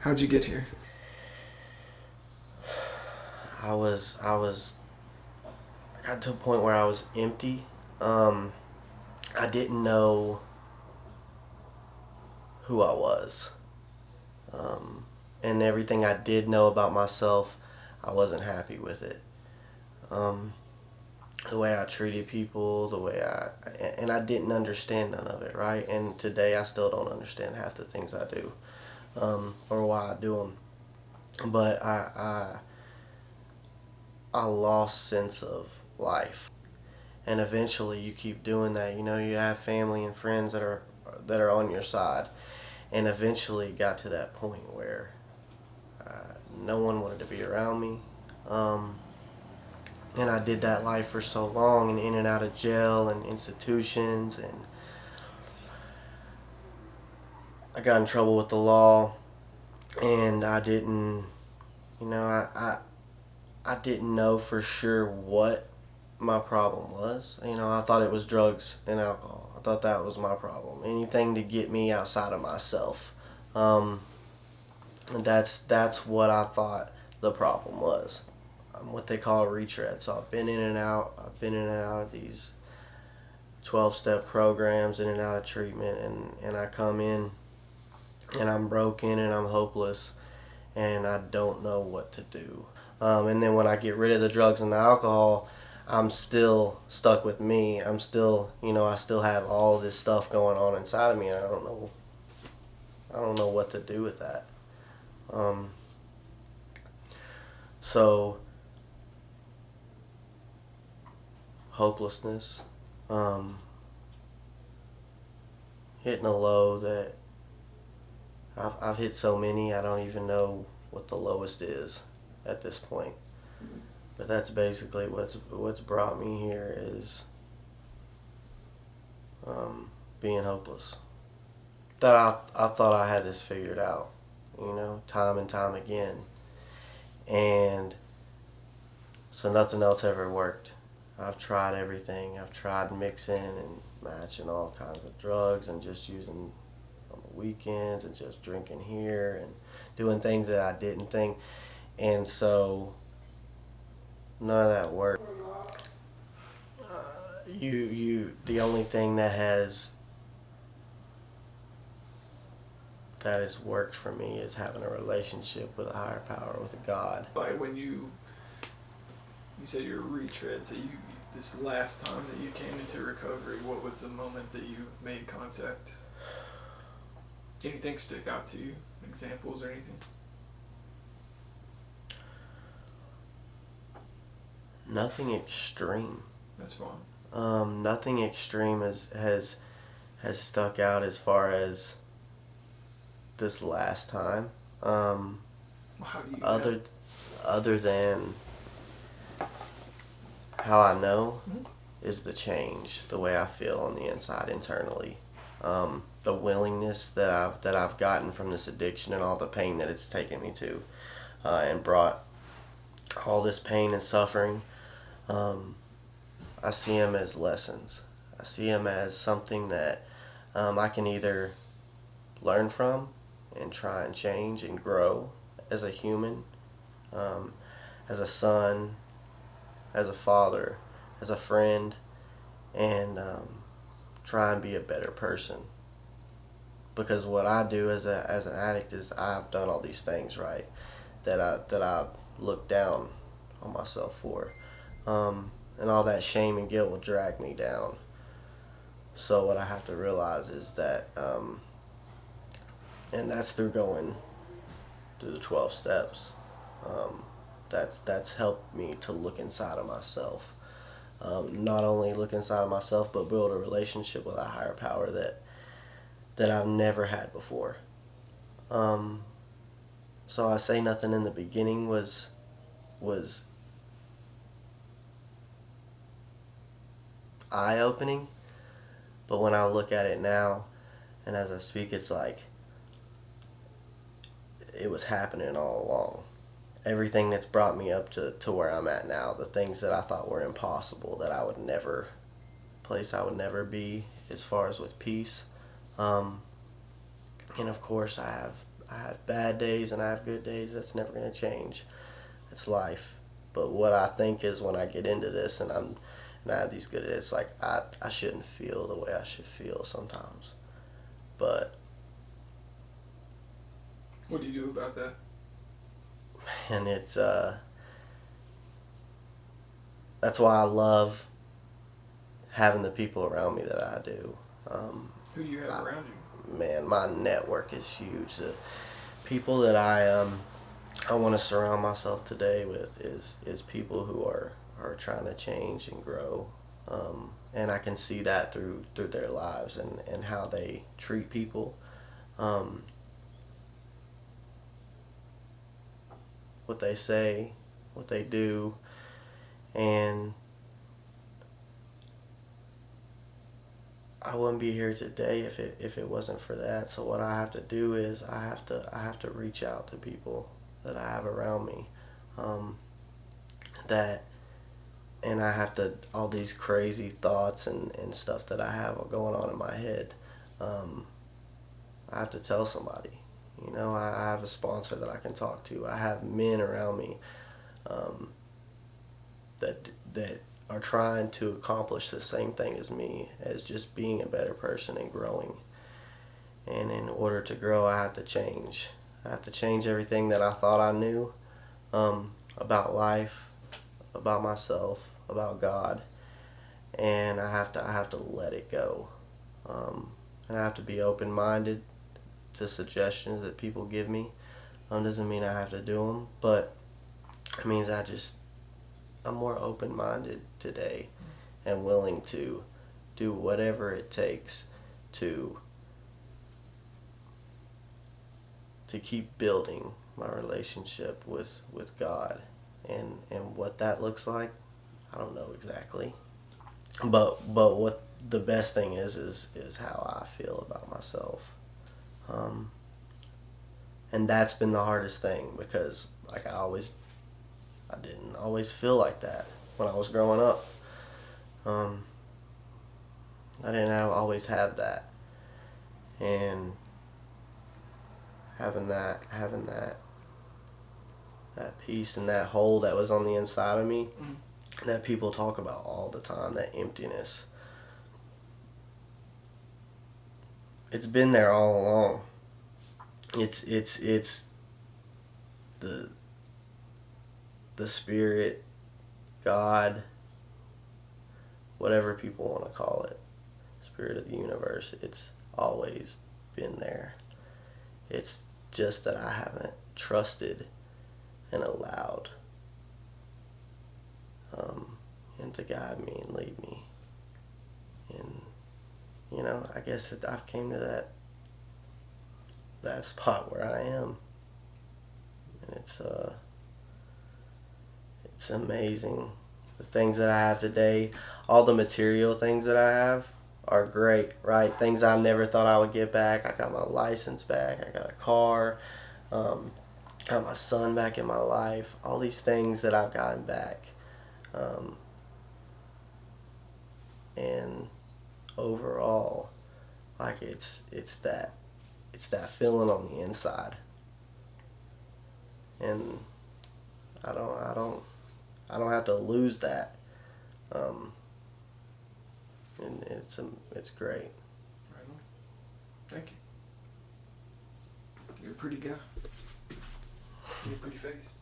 How'd you get here? I got to a point where I was empty. I didn't know who I was. And everything I did know about myself, I wasn't happy with it. Um, the way I treated people, and I didn't understand none of it, right? And today I still don't understand half the things I do, or why I do them. But I lost sense of life. And eventually you keep doing that. You have family and friends that are on your side. And eventually it got to that point where no one wanted to be around me. Um, and I did that life for so long, and in and out of jail and institutions, and I got in trouble with the law, and I didn't, you know, I didn't know for sure what my problem was. I thought it was drugs and alcohol. I thought that was my problem. Anything to get me outside of myself. Um, and that's what I thought the problem was. I'm what they call a retread. So I've been in and out. I've been in and out of these 12-step programs, in and out of treatment, and I come in and I'm broken and I'm hopeless and I don't know what to do. And then when I get rid of the drugs and the alcohol, I'm still stuck with me. I'm still, I still have all this stuff going on inside of me, and I don't know what to do with that. Um, so hopelessness, um, hitting a low that I've hit so many I don't even know what the lowest is at this point. But that's basically what's brought me here is being hopeless. That I thought I had this figured out, time and time again, and so nothing else ever worked. I've tried everything. I've tried mixing and matching all kinds of drugs and just using on the weekends and just drinking here and doing things that I didn't think, and so none of that worked. The only thing that has worked for me is having a relationship with a higher power, with a God. Like when you said your retread, so you this last time that you came into recovery, what was the moment that you made contact? Anything stick out to you? Examples or anything? Nothing extreme. That's fine. Nothing extreme has stuck out as far as this last time. How do you Other other than how I know is the change, the way I feel on the inside internally, the willingness that I've gotten from this addiction and all the pain that it's taken me to, and brought all this pain and suffering. Um, I see them as lessons. I see them as something that I can either learn from and try and change and grow as a human, um, as a son, as a father, as a friend, and try and be a better person. Because what I do as an addict is I've done all these things, right, that I look down on myself for, and all that shame and guilt will drag me down. So what I have to realize is that, and that's through going through the 12 steps. Um, that's helped me to look inside of myself. Not only look inside of myself, but build a relationship with a higher power that I've never had before. Um, so I say nothing in the beginning was eye opening, but when I look at it now, and as I speak, it's like it was happening all along. Everything that's brought me up to where I'm at now, the things that I thought were impossible, that I would never, place I would never be as far as with peace. Um, and of course, I I have bad days and I have good days. That's never going to change. It's life. But what I think is when I get into this and I have these good days, it's like I shouldn't feel the way I should feel sometimes. But what do you do about that? and it's that's why I love having the people around me that I do. Who do you have around you? Man, my network is huge. The people that I want to surround myself today with is people who are trying to change and grow, and I can see that through their lives and how they treat people, what they say, what they do, and I wouldn't be here today if it wasn't for that. So what I have to do is I have to reach out to people that I have around me, and I have to, all these crazy thoughts and stuff that I have going on in my head, I have to tell somebody. You know, I have a sponsor that I can talk to. I have men around me that are trying to accomplish the same thing as me, as just being a better person and growing. And in order to grow, I have to change. I have to change everything that I thought I knew about life, about myself, about God, and I have to let it go. And I have to be open-minded to suggestions that people give me. Doesn't mean I have to do them, but it means I'm more open-minded today and willing to do whatever it takes to keep building my relationship with God. And what that looks like, I don't know exactly. But what the best thing is how I feel about myself. And that's been the hardest thing, because like I didn't always feel like that when I was growing up. I didn't always have that, and having that peace and that hole that was on the inside of me, that people talk about all the time, that emptiness. It's been there all along. It's the spirit, God, whatever people want to call it, spirit of the universe. It's always been there. It's just that I haven't trusted and allowed him to guide me and lead me. And you know, I guess I've came to that spot where I am, and it's amazing. The things that I have today, all the material things that I have are great, right? Things I never thought I would get back. I got my license back. I got a car. Got my son back in my life. All these things that I've gotten back. And overall, like it's that feeling on the inside. And I don't have to lose that. And it's great. Right on. Thank you. You're a pretty guy. You have a pretty face.